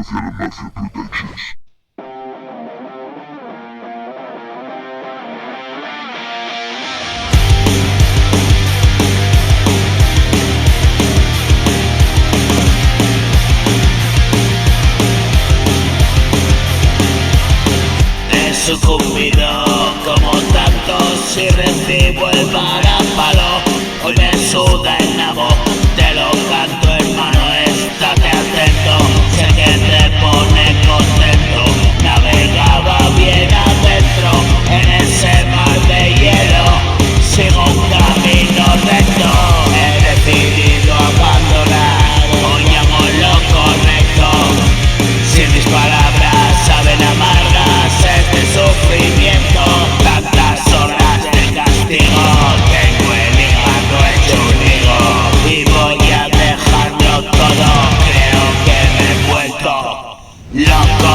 Productions. He sucumbido como tantos y recibo el varapalo. Hoy me suda el nabo, te lo canto hermano, estate atento. Sé que te pone contento, navegaba bien adentro en ese mar de hielo. Sigo un camino recto, he decidido abandonar, hoy amo lo correcto. Si mis palabras saben amargas, este sufrimiento, tantas horas de castigo, tengo el hígado hecho un higo y voy a dejarlo todo, creo que me he vuelto loco.